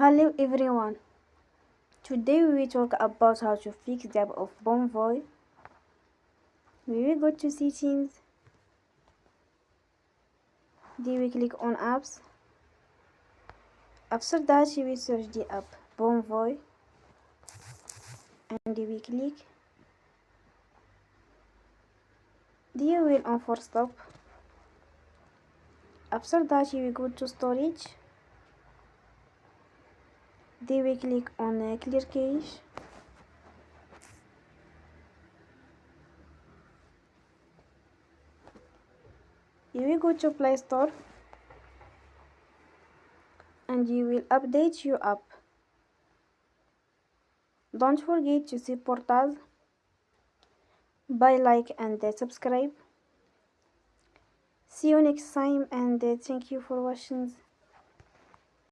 Hello everyone. Today we will talk about how to fix the app of Bonvoy. We will go to settings. Then we click on apps. After that we will search the app Bonvoy and we click. Then we will on force stop. After that we will go to storage. Then we click on clear cache. You will go to Play Store and you will update your app. Don't forget to support us by like and subscribe. See you next time and thank you for watching.